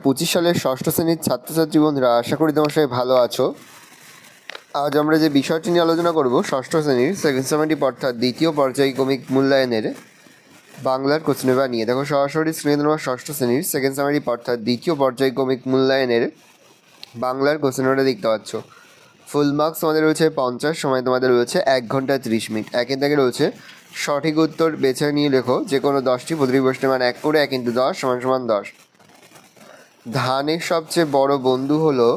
2025 সালের ষষ্ঠ শ্রেণীর ছাত্রছাত্রী বন্ধুরা, আশা করি তোমার সবাই ভালো আছো। আজ আমরা যে বিষয়টি নিয়ে আলোচনা করব, ষষ্ঠ শ্রেণীর সেকেন্ড সেমেটিভ অর্থাৎ দ্বিতীয় পর্যায়ক্রমিক মূল্যায়নের বাংলার কোশ্চেন পেপার নিয়ে। দেখো, সরাসরি স্ক্রিনে তোমার ষষ্ঠ শ্রেণীর সেকেন্ড সেমেটিভ অর্থাৎ দ্বিতীয় পর্যায়ক্রমিক মূল্যায়নের বাংলার কোশ্চেন পেপারটা দেখতে পাচ্ছ। ফুল মার্কস তোমাদের রয়েছে 50, সময় তোমাদের রয়েছে 1 ঘন্টা 30 মিনিট। একের দাগে রয়েছে সঠিক উত্তর বেছে নিয়ে লেখো যে কোনো 10টি, প্রতিটি প্রশ্নের মান 1 করে 1 × 10 = 10। ধানের সবচেয়ে বড় বন্ধু হলো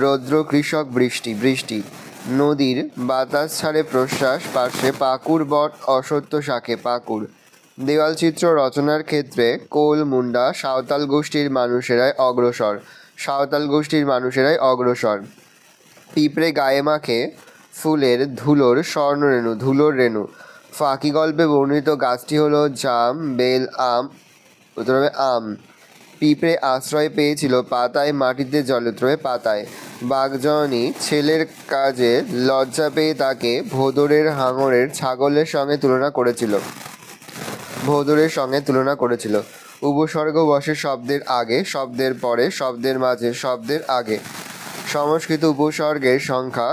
রৌদ্র, কৃষক, বৃষ্টি। বৃষ্টি নদীর বাতাস ছাড়ে প্রশ্বাস, পার্শ্বে পাকুড় বট, অসত্য শাখে পাকুড়। দেওয়ালচিত্র রচনার ক্ষেত্রে কোল, মুন্ডা সাঁওতাল গোষ্ঠীর মানুষেরাই অগ্রসর। সাঁওতাল গোষ্ঠীর মানুষেরাই অগ্রসর। পিঁপড়ে গায়ে মাখে ফুলের ধুলোর স্বর্ণরেণু, ধুলোর রেণু। ফাঁকি গল্পে বর্ণিত গাছটি হলো জাম, বেল, আম। উত্তর হবে আম। পিঁপড়ে আশ্রয় পেয়েছিল পাতায়, মাটিতে, জলে। উত্তর হবে পাতায়। বাঘজননী ছেলের কাজে লজ্জা পেয়ে তাকে ভোঁদরের, হাঙরের, ছাগলের সঙ্গে তুলনা করেছিল। ভোঁদরের সঙ্গে তুলনা করেছিল। উপসর্গ বসে শব্দের আগে, শব্দের পরে, শব্দের মাঝে, শব্দের আগে। সংস্কৃত উপসর্গের সংখ্যা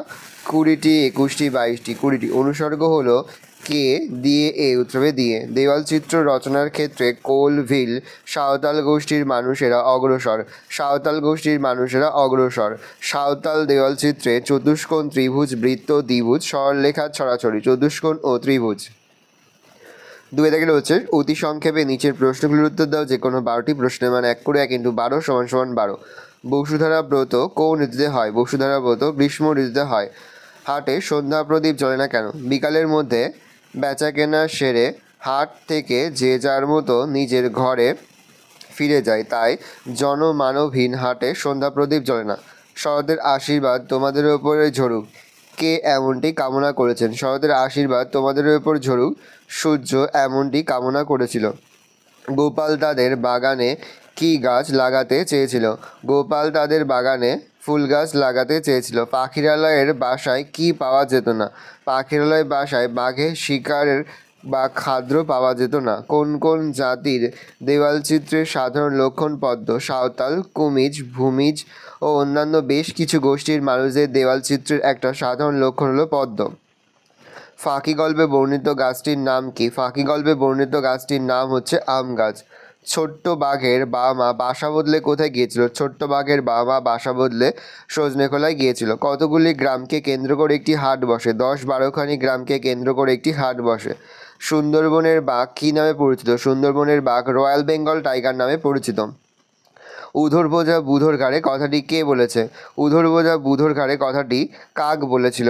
20টি, 21টি, 22টি। 20টি। অনুসর্গ হলো কে, দিয়ে, এ। উত্তর হবে দিয়ে। দেওয়ালচিত্র রচনার ক্ষেত্রে কোল, ভিল সাঁওতাল গোষ্ঠীর মানুষেরা অগ্রসর। সাঁওতাল গোষ্ঠীর মানুষেরা অগ্রসর। সাঁওতাল দেওয়ালচিত্রে চতুষ্কোণ, ত্রিভুজ, বৃত্ত, দ্বিভুজ, সরলরেখা ছড়াছড়ি। চতুষ্কোণ ও ত্রিভুজ। 2 থেকে রয়েছে অতি সংক্ষেপে নিচের প্রশ্নগুলির উত্তর দাও যে কোনো 12টি প্রশ্নের মান 1 করে 1 × 12 = 12। বসুধারা ব্রত কোন ঋতুতে হয়? বসুধারা ব্রত গ্রীষ্ম ঋতুতে হয়। হাটে সন্ধ্যা প্রদীপ জ্বলে না কেন? বিকালের মধ্যে বেচাকেনা সেরে হাট থেকে যে যার মতো নিজের ঘরে ফিরে যায়, তাই জনমানবহীন হাটে সন্ধ্যা প্রদীপ জ্বলে না। শরতের আশীর্বাদ তোমাদের উপরে ঝরুক, কে এমনটি কামনা করেছেন? শরতের আশীর্বাদ তোমাদের উপর ঝরুক, সূর্য এমনটি কামনা করেছিল। গোপাল তাদের বাগানে কি গাছ লাগাতে চেয়েছিল? গোপাল তাদের বাগানে ফুল গাছ লাগাতে চেয়েছিল। পাখিরালয়ের বাসায় কি পাওয়া যেত না? পাখিরালয় বাসায় বাঘের শিকারের বা খাদ্য পাওয়া যেত না। কোন কোন জাতির দেওয়ালচিত্রের সাধারণ লক্ষণ পদ্ম? সাঁওতাল, কুমিজ, ভূমিজ ও অন্যান্য বেশ কিছু গোষ্ঠীর মানুষদের দেওয়ালচিত্রের একটা সাধারণ লক্ষণ হলো পদ্ম। ফাঁকি গল্পে বর্ণিত গাছটির নাম কি? ফাঁকি গল্পে বর্ণিত গাছটির নাম হচ্ছে আম গাছ। ছোট্ট বাঘের বাবা মা বাসা বদলে কোথায় গিয়েছিল? ছোট্ট বাঘের বাবা মা বাসা বদলে সজনেখোলায় গিয়েছিল। কতগুলি গ্রামকে কেন্দ্র করে একটি হাট বসে? 10-12খানি গ্রামকে কেন্দ্র করে একটি হাট বসে। সুন্দরবনের বাঘ কী নামে পরিচিত? সুন্দরবনের বাঘ রয়্যাল বেঙ্গল টাইগার নামে পরিচিত। উধর বোঝা বুধোর ঘাড়ে কথাটি কে বলেছে? উধর বোঝা বুধোর ঘাড়ে কথাটি কাক বলেছিল।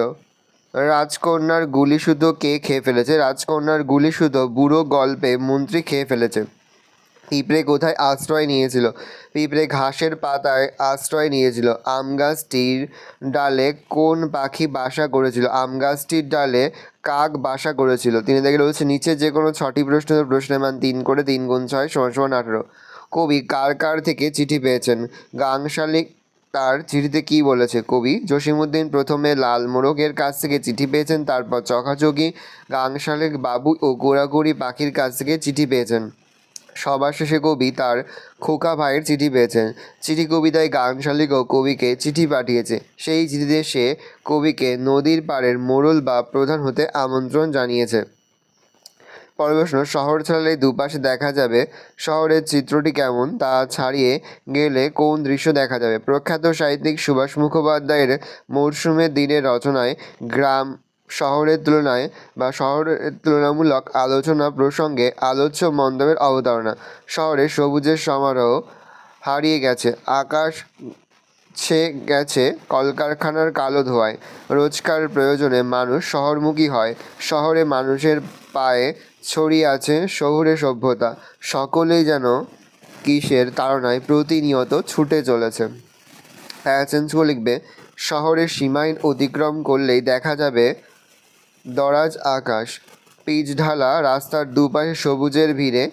রাজকন্যার গুলিসুতো কে খেয়ে ফেলেছে? রাজকন্যার গুলিসুতো বুড়ো গল্পে মন্ত্রী খেয়ে ফেলেছে। পিঁপড়ে কোথায় আশ্রয় নিয়েছিল? পিঁপড়ে ঘাসের পাতায় আশ্রয় নিয়েছিল। আম গাছটির ডালে কোন পাখি বাসা করেছিল? আম গাছটির ডালে কাক বাসা করেছিল। 3 থেকে রয়েছে নিচে যে কোনো 6টি প্রশ্নের মান 3 করে 3 × 6 = 18। কবি কার কার থেকে চিঠি পেয়েছেন? গাংশালিক তার চিঠিতে কি বলেছে? কবি জসীমউদ্দীন প্রথমে লাল মোরগের কাছ থেকে চিঠি পেয়েছেন, তারপর চকাচকি, গাংশালিক বাবু ও গোড়াকুড়ি পাখির কাছ থেকে চিঠি পেয়েছেন। সবার শেষে কবি তার খোকা ভাইয়ের চিঠি পেয়েছেন। চিঠি কবিতায় গাংশালিক ও কবিকে চিঠি পাঠিয়েছে। সেই চিঠিতে সে কবিকে নদীর পাড়ের মোড়ল বা প্রধান হতে আমন্ত্রণ জানিয়েছে। পরের প্রশ্ন, শহর ছাড়লে দুপাশে দেখা যাবে শহরের চিত্রটি কেমন? তা ছাড়িয়ে গেলে কোন দৃশ্য দেখা যাবে? প্রখ্যাত সাহিত্যিক সুভাষ মুখোপাধ্যায়ের মরশুমের দিনের রচনায় গ্রাম শহরের তুলনায় বা শহরের তুলনামূলক আলোচনা প্রসঙ্গে আলোচ্য মন্তব্যের অবতারণা। শহরে সবুজের সমারোহ হারিয়ে গেছে, আকাশ ছেয়ে গেছে কলকারখানার কালো ধোঁয়ায়। রোজকার প্রয়োজনে মানুষ শহরমুখী হয়। শহরে মানুষের পায়ে ছড়িয়ে আছে শহুরে সভ্যতা। সকলেই যেন কিসের তাড়নায় প্রতিনিয়ত ছুটে চলেছে। প্যারাসেন্সগুলো লিখবে। শহরের সীমাইন অতিক্রম করলেই দেখা যাবে দরাজ আকাশ, পিচ ঢালা রাস্তার দুপাশে সবুজের ভিড়ে।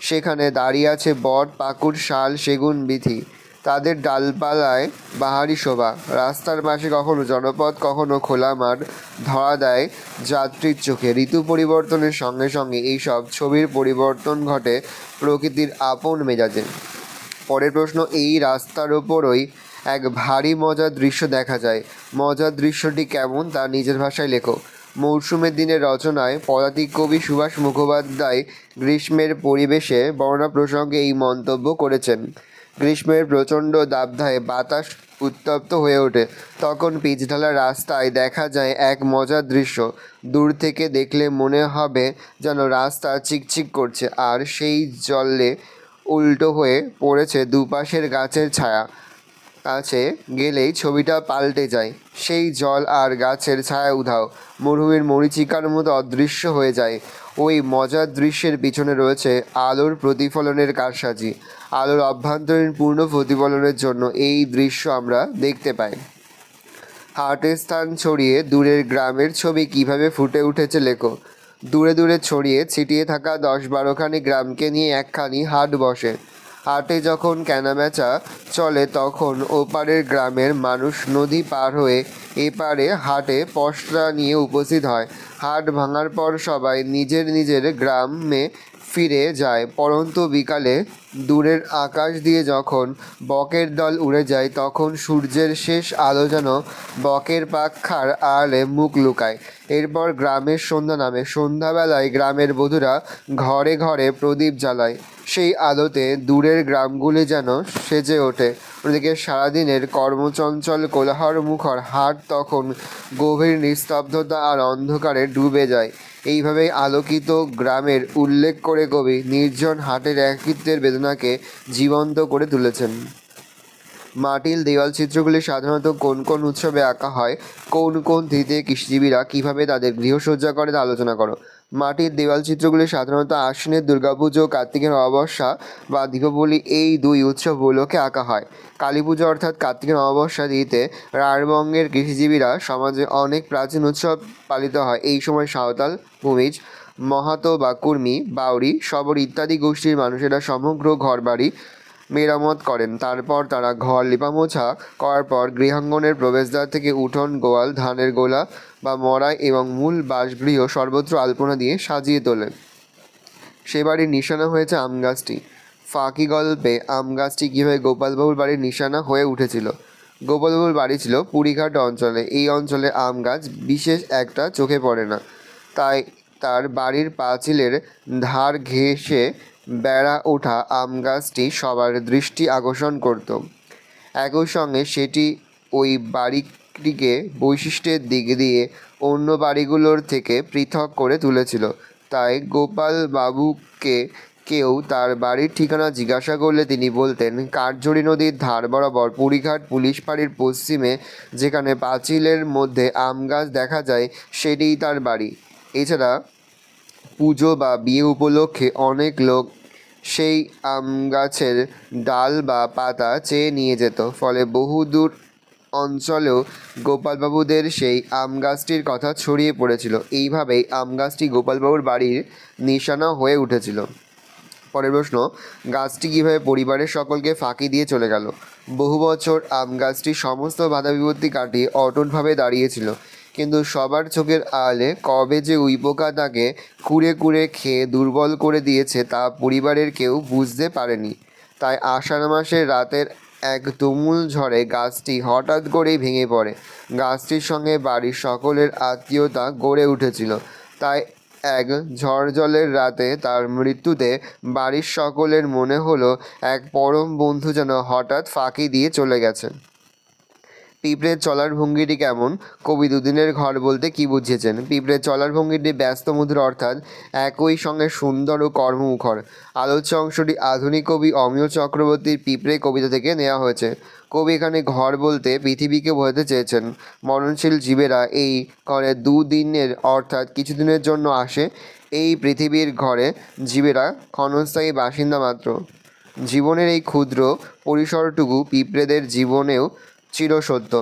সেখানে দাঁড়িয়ে আছে বট, পাকুড়, শাল, সেগুন, বিথি। তাদের ডালপালায় বাহারি শোভা। রাস্তার পাশে কখনো জনপদ, কখনো খোলা মাঠ ধরা দেয় যাত্রীর চোখে। ঋতু পরিবর্তনের সঙ্গে সঙ্গে এইসব ছবির পরিবর্তন ঘটে প্রকৃতির আপন মেজাজে। পরের প্রশ্ন, এই রাস্তার ওপরই এক ভারী মজার দৃশ্য দেখা যায়। মজার দৃশ্যটি কেমন তা নিজের ভাষায় লেখো। মৌসুমের দিনের রচনায় পদাতিক কবি সুভাষ মুখোপাধ্যায় গ্রীষ্মের পরিবেশে বর্ণনা প্রসঙ্গে এই মন্তব্য করেছেন। গ্রীষ্মের প্রচণ্ড দাবদাহে বাতাস উত্তপ্ত হয়ে ওঠে। তখন পিচঢালা রাস্তায় দেখা যায় এক মজার দৃশ্য। দূর থেকে দেখলে মনে হবে যেন রাস্তা চিকচিক করছে, আর সেই জলে উল্টো হয়ে পড়েছে দুপাশের গাছের ছায়া। কাছে গেলেই ছবিটা পাল্টে যায়। সেই জল আর গাছের ছায়া উধাও, মরুভূমির মরীচিকার মতো অদৃশ্য হয়ে যায়। ওই মজার দৃশ্যের পিছনে রয়েছে আলোর প্রতিফলনের কারসাজি। আলোর অভ্যন্তরীণ পূর্ণ প্রতিফলনের জন্য এই দৃশ্য আমরা দেখতে পাই। হাটের স্থান ছড়িয়ে দূরের গ্রামের ছবি কিভাবে ফুটে উঠেছে লেখো। দূরে দূরে ছড়িয়ে ছিটিয়ে থাকা 10-12খানি গ্রামকে নিয়ে একখানি হাট বসে। হাটে যখন কেনাবেচা চলে তখন ওপারের গ্রামের মানুষ নদী পার হয়ে এপারে হাটে পসরা নিয়ে উপস্থিত হয়। হাট ভাঙার পর সবাই নিজের নিজের গ্রামে ফিরে যায়, পরন্তু বিকালে দূরের আকাশ দিয়ে যখন বকের দল উড়ে যায় তখন সূর্যের শেষ আলো যেন বকের পাখার আড়ালে মুখ লুকায়। এরপর গ্রামের সন্ধ্যা নামে। সন্ধ্যাবেলায় গ্রামের বধূরা ঘরে ঘরে প্রদীপ জ্বালায়। সেই আলোতে দূরের গ্রামগুলি যেন সেজে ওঠে। ওদিকে সারাদিনের কর্মচঞ্চল কোলাহল মুখর হাট তখন গভীর নিস্তব্ধতা আর অন্ধকারে ডুবে যায়। এইভাবেই আলোকিত গ্রামের উল্লেখ করে কবি নির্জন হাটের একাকিত্বের বেদনাকে জীবন্ত করে তুলেছেন। মাটির দেওয়াল চিত্রগুলি সাধারণত কোন কোন উৎসবে আঁকা হয়? কোন কোন তিথিতে কৃষিজীবীরা কীভাবে তাদের গৃহসজ্জা করে তা আলোচনা করো। মাটির দেওয়াল চিত্রগুলি সাধারণত আশ্বিনের দুর্গাপুজো, কার্তিকের অমাবস্যা বা দীপাবলি এই দুই উৎসব উপলক্ষে আঁকা হয়। কালী পুজো অর্থাৎ কার্তিকের অমাবস্যা তিথিতে রাঢ়বঙ্গের কৃষিজীবীরা সমাজে অনেক প্রাচীন উৎসব পালিত হয়। এই সময় সাঁওতাল, ভূমিজ, মাহাতো বা কুর্মী, বাউরি, শবর ইত্যাদি গোষ্ঠীর মানুষেরা সমগ্র ঘরবাড়ি মেরামত করেন। তারপর তারা ঘর লেপামোছা করার পর গৃহাঙ্গনের প্রবেশদ্বার থেকে উঠোন, গোয়াল, ধানের গোলা বা মড়াই এবং মূল বাসগৃহ সর্বত্র আলপনা দিয়ে সাজিয়ে তোলে। সে বাড়ির নিশানা হয়েছে আম গাছটি। ফাঁকি গল্পে আম গাছটি কীভাবে গোপালবাবুর বাড়ির নিশানা হয়ে উঠেছিল। গোপালবাবুর বাড়ি ছিল পুরীঘাট অঞ্চলে। এই অঞ্চলে আম গাছ বিশেষ একটা চোখে পড়ে না, তাই তার বাড়ির পাঁচিলের ধার ঘেঁষে বেড়া ওঠা আম গাছটি সবার দৃষ্টি আকর্ষণ করত। একই সঙ্গে সেটি ওই বাড়িটিকে বৈশিষ্ট্যের দিক দিয়ে অন্য বাড়িগুলোর থেকে পৃথক করে তুলেছিল। তাই গোপালবাবুকে কেউ তার বাড়ির ঠিকানা জিজ্ঞাসা করলে তিনি বলতেন, কাঠজড়ি নদীর ধার বরাবর পুরীঘাট পুলিশ ফাঁড়ির পশ্চিমে যেখানে পাঁচিলের মধ্যে আম গাছ দেখা যায় সেটিই তার বাড়ি। এছাড়া পুজো বা বিয়ে উপলক্ষে অনেক লোক সেই আম গাছের ডাল বা পাতা চেয়ে নিয়ে যেত। ফলে বহুদূর অঞ্চলেও গোপালবাবুদের সেই আম গাছটির কথা ছড়িয়ে পড়েছিল। এইভাবেই আম গাছটি গোপালবাবুর বাড়ির নিশানা হয়ে উঠেছিল। পরের প্রশ্ন, গাছটি কীভাবে পরিবারের সকলকে ফাঁকি দিয়ে চলে গেল। বহু বছর আম গাছটি সমস্ত বাধা বিপত্তি কাটিয়ে অটুটভাবে দাঁড়িয়েছিল, কিন্তু সবার চোখের আড়ালে কবে যে উইপোকা তাকে কুড়ে কুড়ে খেয়ে দুর্বল করে দিয়েছে তা পরিবারের কেউ বুঝতে পারেনি। তাই আষাঢ় মাসের রাতের এক তুমুল ঝড়ে গাছটি হঠাৎ করেই ভেঙে পড়ে। গাছটির সঙ্গে বাড়ির সকলের আত্মীয়তা গড়ে উঠেছিল, তাই এক ঝড়জলের রাতে তার মৃত্যুতে বাড়ির সকলের মনে হলো এক পরম বন্ধু যেন হঠাৎ ফাঁকি দিয়ে চলে গেছে। পিঁপড়ের চলার ভঙ্গিটি কেমন? কবি দুদিনের ঘর বলতে কী বুঝিয়েছেন? পিঁপড়ের চলার ভঙ্গিটি ব্যস্তমুদ্র, অর্থাৎ একই সঙ্গে সুন্দর ও কর্মমুখর। আলোচ্য অংশটি আধুনিক কবি অমিয় চক্রবর্তীর পিঁপড়ে কবিতা থেকে নেওয়া হয়েছে। কবি এখানে ঘর বলতে পৃথিবীকে বোঝাতে চেয়েছেন। মরণশীল জীবেরা এই ঘরে দুদিনের অর্থাৎ কিছুদিনের জন্য আসে। এই পৃথিবীর ঘরে জীবেরা ক্ষণস্থায়ী বাসিন্দা মাত্র। জীবনের এই ক্ষুদ্র পরিসরটুকু পিঁপড়েদের জীবনেও চিরসত্য।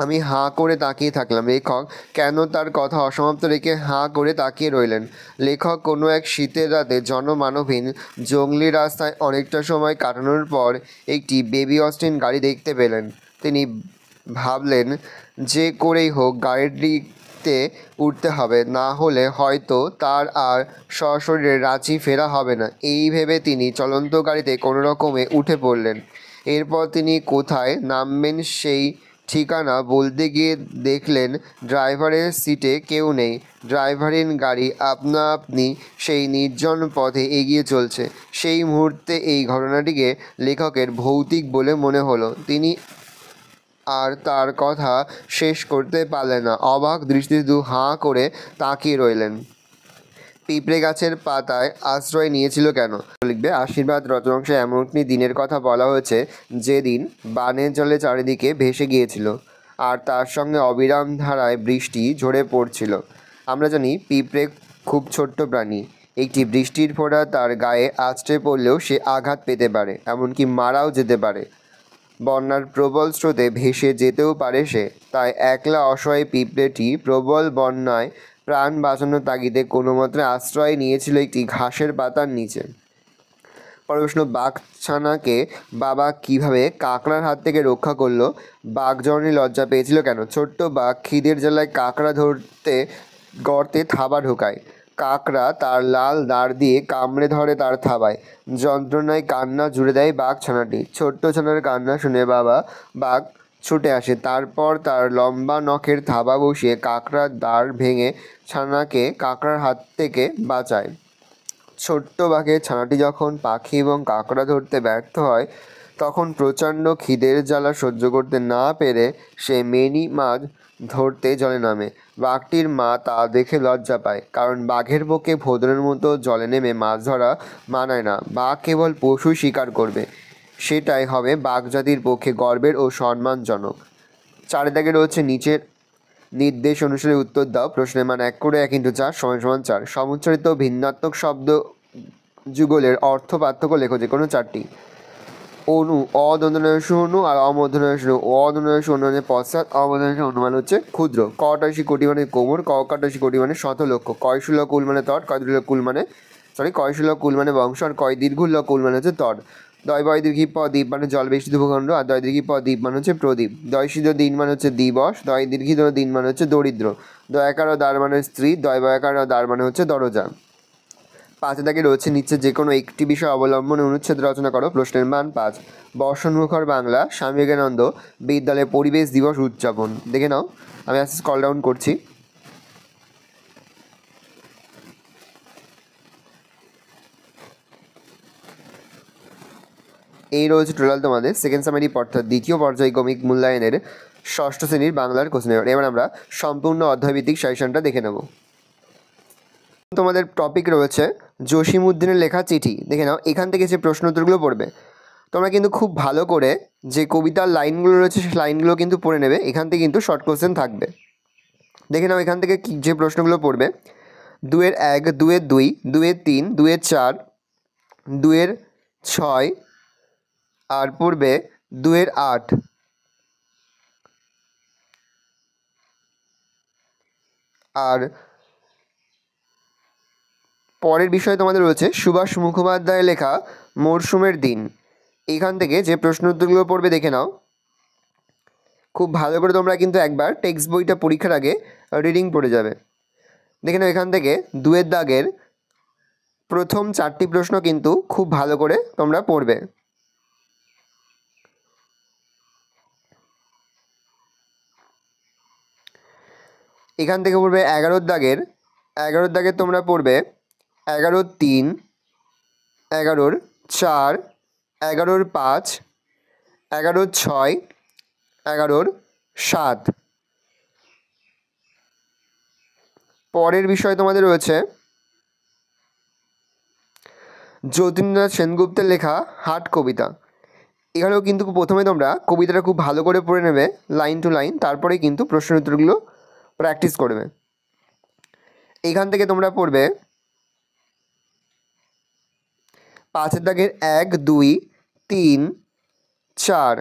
আমি হাঁ করে তাকিয়ে থাকলাম। লেখক কেন তার কথা অসমাপ্ত রেখে হাঁ করে তাকিয়ে রইলেন? লেখক কোনো এক শীতের রাতে জনমানবহীন জংলি রাস্তায় অনেকটা সময় কাটানোর পর একটি বেবি অস্টিন গাড়ি দেখতে পেলেন। তিনি ভাবলেন যে করেই হোক গাড়িটি জিতে উঠতে হবে, না হলে হয়তো তার আর সশরীরে রাঁচি ফেরা হবে না। এই ভেবে তিনি চলন্ত গাড়িতে কোনো রকমে উঠে পড়লেন। এরপর তিনি কোথায় নামবেন সেই ঠিকানা বলতে গিয়ে দেখলেন ড্রাইভারের সিটে কেউ নেই। ড্রাইভারহীন গাড়ি আপনা আপনি সেই নির্জন পথে এগিয়ে চলছে। সেই মুহূর্তে এই ঘটনাটিকে লেখকের ভৌতিক বলে মনে হলো। তিনি আর তার কথা শেষ করতে পারলেন না। অবাক দৃষ্টিতে দু হাঁ করে তাকিয়ে রইলেন। পিঁপড়ে গাছের পাতায় আশ্রয় নিয়েছিল কেন? লিখবে আশীর্বাদ রচনাংশে এমন একটি দিনের কথা বলা হয়েছে যেদিন বানের জলে চারিদিকে ভেসে গিয়েছিল আর তার সঙ্গে অবিরাম ধারায় বৃষ্টি ঝরে পড়ছিল। আমরা জানি পিঁপড়ে খুব ছোট্ট প্রাণী। একটি বৃষ্টির ফোঁটা তার গায়ে আছড়ে পড়লেও সে আঘাত পেতে পারে, এমনকি মারাও যেতে পারে। বন্যার প্রবল স্রোতে ভেসে যেতেও পারে সে। তাই একলা অসহায় পিঁপড়েটি প্রবল বন্যায় প্রাণ বাঁচানোর তাগিদে কোনোমতে আশ্রয় নিয়েছিল একটি ঘাসের পাতার নিচে। প্রশ্ন, বাঘছানাকে বাবা কিভাবে কাঁকড়ার হাত থেকে রক্ষা করলো? বাঘজননী লজ্জা পেয়েছিল কেন? ছোট্ট বাঘ খিদের জ্বালায় কাঁকড়া ধরতে গর্তে থাবা ঢোকায়। কাঁকড়া তার লাল দাঁড় দিয়ে কামড়ে ধরে তার থাবায়। যন্ত্রণায় কান্না জুড়ে দেয় বাঘছানাটি। ছোট্ট ছানার কান্না শুনে বাঘ ছুটে আসে। তারপর তার লম্বা নখের থাবা বসিয়ে কাঁকড়ার দাঁড় ভেঙে ছানাকে কাঁকড়ার হাত থেকে বাঁচায়। ছোট্ট বাঘের ছানাটি যখন পাখি এবং কাঁকড়া ধরতে ব্যর্থ হয়, তখন প্রচণ্ড খিদের জ্বালা সহ্য করতে না পেরে সে মেনি মাছ ধরতে জলে নামে। বাঘটির মা তা দেখে লজ্জা পায়, কারণ বাঘের পক্ষে ভোঁদরের মতো জলে নেমে মাছ ধরা মানায় না। বাঘ কেবল পশু শিকার করবে, সেটাই হবে বাঘ জাতির পক্ষে গর্বের ও সম্মানজনক। 4 দাগে রয়েছে নিচের নির্দেশ অনুসারে উত্তর দাও। প্রশ্নের মান 1 করে 1 × 4 = 4। সমুচ্চারিত ভিন্নাত্মক শব্দ যুগলের অর্থ পার্থক্য লেখো যে কোনো 4টি। অনু, অদন্তনায়সু অনু আর অমূর্ধন্যায়সু অনু। অদন্তনায়সু অনু মানে পশ্চাৎ, অমূর্ধন্যায়সু অনু মানে হচ্ছে ক্ষুদ্র। কটাশি কোটি মানে কোমর, ককাটাশি কোটি মানে শতলক্ষ, কয়শূল কুল মানে তট, কয়শূল কুল মানে বংশ, আর কয় দীর্ঘুল কুল মানে হচ্ছে তট। দয় বয় দীর্ঘি প দ্বীপ মানে জল বেষ্টিত ভূখণ্ড, আর দয় দীর্ঘি প দ্বীপ মানে হচ্ছে প্রদীপ। দয় সিদ্ধ দিন মানে হচ্ছে দিবস, দয় দীর্ঘিত দিন মানে হচ্ছে দরিদ্র। দয়াকার দ্বার মানে স্ত্রী, দয় বয়াকার দ্বার মানে হচ্ছে দরজা। 5 দাগে রয়েছে নিচে যে কোনো একটি বিষয় অবলম্বনে অনুচ্ছেদ রচনা করো। প্রশ্নের মান 5। বর্ষণমুখর বাংলা, স্বামী বিবেকানন্দ বিদ্যালয়ে পরিবেশ দিবস উদযাপন। দেখে নাও, আমি আস্তে স্ক্রল ডাউন করছি। এই রয়েছে টোটাল তোমাদের সেকেন্ড সামারি অর্থাৎ দ্বিতীয় পর্যায়ক্রমিক মূল্যায়নের 6ষ্ঠ শ্রেণীর বাংলার কোশ্চেন পেপার। এবার আমরা সম্পূর্ণ অধ্যায়ভিত্তিক সাজেশনটা দেখে নেব। তোমাদের টপিক রয়েছে জসীমউদ্দিনের লেখা চিঠি। দেখে নাও, এখান থেকে যে প্রশ্ন উত্তরগুলো পড়বে তোমরা কিন্তু খুব ভালো করে যে কবিতার লাইনগুলো রয়েছে সেই লাইনগুলো কিন্তু পড়ে নেবে। এখান থেকে কিন্তু শর্ট কোশ্চেন থাকবে। দেখে নাও, এখান থেকে যে প্রশ্নগুলো পড়বে 2-এর 1, 2-এর 2, 2-এর 3, 2-এর 4, 2-এর 6, আর পড়বে 2-এর 8। আর পরের বিষয় তোমাদের রয়েছে সুভাষ মুখোপাধ্যায়ের লেখা মরশুমের দিন। এখান থেকে যে প্রশ্ন উত্তরগুলো পড়বে দেখে নাও। খুব ভালো করে তোমরা কিন্তু একবার টেক্সট বইটা পরীক্ষার আগে রিডিং পড়ে যাবে। দেখে নাও, এখান থেকে 2-এর দাগের প্রথম 4টি প্রশ্ন কিন্তু খুব ভালো করে তোমরা পড়বে। এখান থেকে পড়বে 11-র দাগের তোমরা পড়বে 11-র 3, 11-র 4, 11-র 5, 11-র 6, 11-র 7। পরের বিষয় তোমাদের রয়েছে যতীন্দ্রনাথ সেনগুপ্তের লেখা হাট কবিতা। এখানেও কিন্তু প্রথমে তোমরা কবিতাটা খুব ভালো করে পড়ে নেবে লাইন টু লাইন, তারপরে কিন্তু প্রশ্ন উত্তরগুলো প্র্যাকটিস করবে। এইখান থেকে তোমরা পড়বে 5-এর দাগের 1, 2, 3, 4,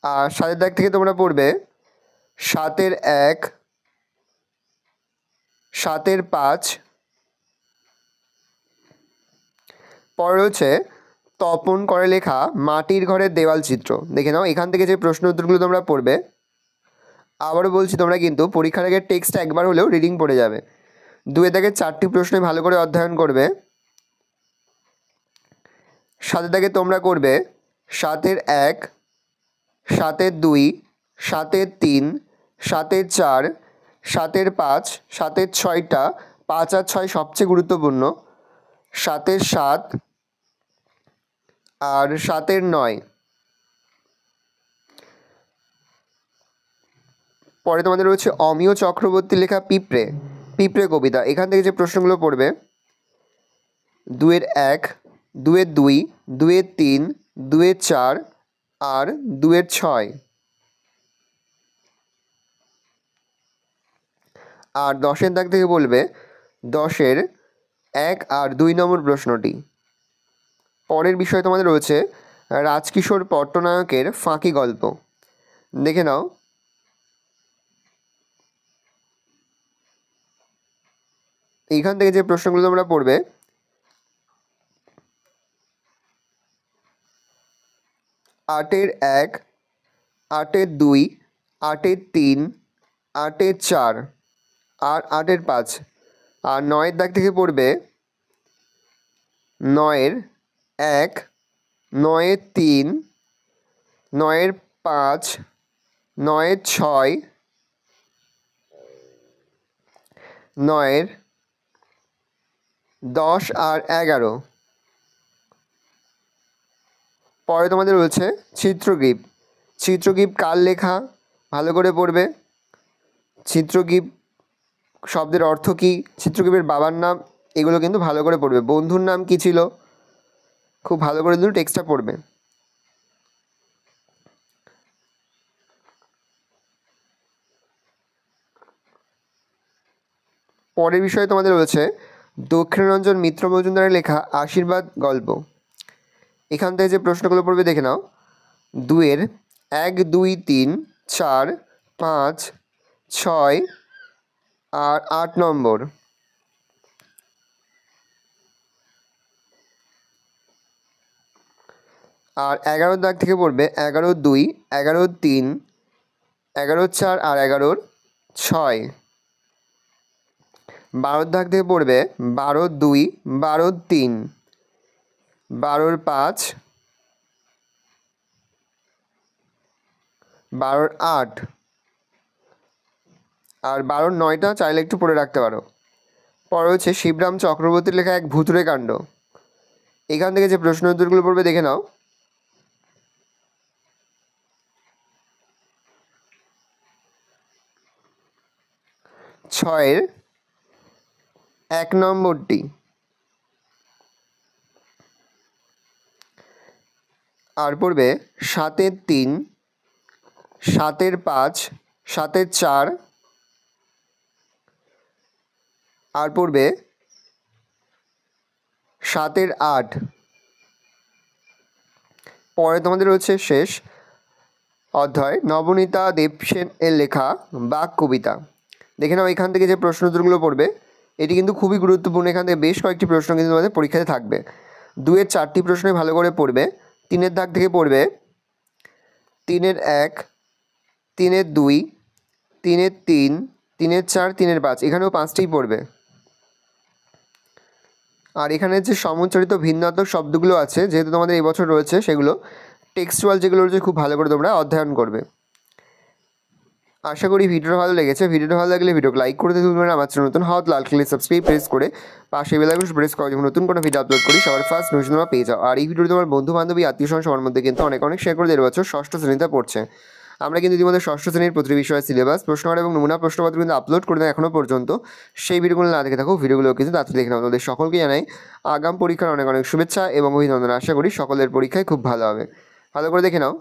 আর 7-এর দাগ থেকে তোমরা পড়বে 7-এর 1, 7-এর 5। পরে রয়েছে তপন করে লেখা মাটির ঘরের দেওয়াল চিত্র। দেখে নাও, এখান থেকে যে প্রশ্ন উত্তরগুলো তোমরা পড়বে আবারও বলছি, তোমরা কিন্তু পরীক্ষার আগে টেক্সট একবার হলেও রিডিং পড়ে যাবে। 2 দাগের 4টি প্রশ্নে ভালো করে অধ্যয়ন করবে। 7 দাগে তোমরা করবে 7-এর 1, 7-এর 2, 7-এর 3, 7-এর 4, 7-এর 5, 7-এর 6টা, 5 আর 6 সবচেয়ে গুরুত্বপূর্ণ, 7-এর 7 আর 7-এর 9। পরে তোমাদের রয়েছে অমিয় চক্রবর্তী লেখা পিঁপড়ে, পিঁপড়ে কবিতা। এখান থেকে যে প্রশ্নগুলো পড়বে 2-এর 1, 2-এর 2, 2-এর 3, 2-এর 4 আর 2-এর 6। আর 10-এর দাগ থেকে বলবে 10-এর 1 আর 2 নম্বর প্রশ্নটি। পরের বিষয় তোমাদের রয়েছে রাজকিশোর পট্টনায়কের ফাঁকি গল্প। দেখে নাও। এইখান থেকে যে প্রশ্নগুলো তোমরা পড়বে 8-এর 1, 8-এর 2, 8-এর 3, 8-এর 4 আর 8-এর 5। আর 9-এর দাগ থেকে পড়বে 9-এর 1, 9-এর 3, 9-এর 5, 9-এর 6, 9-এর 10 আর 11। পরে তোমাদের রয়েছে চিত্রগীপ। চিত্রগীপ কার লেখা ভালো করে পড়বে। চিত্রগীপ শব্দের অর্থ কী, চিত্রগীপের বাবার নাম, এগুলো কিন্তু ভালো করে পড়বে। বন্ধুর নাম কী ছিল, খুব ভালো করে কিন্তু টেক্সটটা পড়বে। পরের বিষয়ে তোমাদের রয়েছে দক্ষিণরঞ্জন মিত্র মজুমদারের লেখা আশীর্বাদ গল্প। এখান থেকে যে প্রশ্নগুলো পড়বে দেখে নাও। 2-এর 1, 2, 3, 4, 5, 6 আর 8 নম্বর। আর 11-র দাগ থেকে পড়বে 11-র 2, 11-র 3, 11-র 4 আর 11-র 6। 12-র দাগ থেকে পড়বে 12-র 2, 12-র 3, 12-র 5, 12-র 8 আর 12-র 9টা চাইলে একটু পড়ে রাখতে পারো। পরে হচ্ছে শিবরাম চক্রবর্তীর লেখা এক ভুতুড়ে কাণ্ড। এখান থেকে যে প্রশ্ন উত্তরগুলো পড়বে দেখে নাও। 6-এর 1 নম্বরটি। আর পড়বে 7-এর 3, 7-এর 5, 7-এর 4 আর পড়বে 7-এর 8। পরে তোমাদের রয়েছে শেষ অধ্যায় নবনীতা দেবসেন এর লেখা বাক কবিতা। দেখে নাও এখান থেকে যে প্রশ্ন উত্তরগুলো পড়বে, এটি কিন্তু খুবই গুরুত্বপূর্ণ। এখান থেকে বেশ কয়েকটি প্রশ্ন কিন্তু তোমাদের পরীক্ষাতে থাকবে। 2-এর 4টি প্রশ্নই ভালো করে পড়বে। 3-এর দাগ থেকে পড়বে 3-এর 1, 3-এর 2, 3-এর 3, 3-এর 4, 3-এর 5, এখানেও 5টিই পড়বে। আর এখানে যে সমুচ্চারিত ভিন্নাত্মক শব্দগুলো আছে, যেহেতু তোমাদের এই বছর রয়েছে, সেগুলো টেক্সচুয়াল যেগুলো রয়েছে খুব ভালো করে তোমরা অধ্যয়ন করবে। আশা করি ভিডিওটা ভালো লেগেছে। ভিডিওটা ভালো লাগলে ভিডিওকে লাইক করে দিতে ভুলবেন না। আমার চ্যানেল নতুন হওয়া লাল কালার সাবস্ক্রাইব প্রেস করে পাশে বেল আইকন প্রেস করে যখন নতুন কোনো ভিডিও আপলোড করি সবার ফার্স্ট নোটিফিকেশন তোমরা পেয়ে যাও। আর এই ভিডিওটি তোমার বন্ধু বান্ধবী আত্মীয় স্বজন সবার মধ্যে কিন্তু অনেক অনেক শেয়ার করে দেওয়ার বছর 6ষ্ঠ শ্রেণীতে পড়ছে। আমরা কিন্তু ইতিমধ্যে 6ষ্ঠ শ্রেণীর প্রতিটি বিষয়ের সিলেবাস, প্রশ্নপত্র এবং নমুনা প্রশ্নপত্র কিন্তু আপলোড করে দেন এখনও পর্যন্ত। সেই ভিডিওগুলো না দেখে থাকো, ভিডিওগুলো কিন্তু তাড়াতাড়ি দেখে নাও। তোমাদের সকলকে জানাই আগাম পরীক্ষার অনেক অনেক শুভেচ্ছা এবং অভিনন্দন। আশা করি সকলের পরীক্ষায় খুব ভালো হবে। ভালো করে দেখে নাও।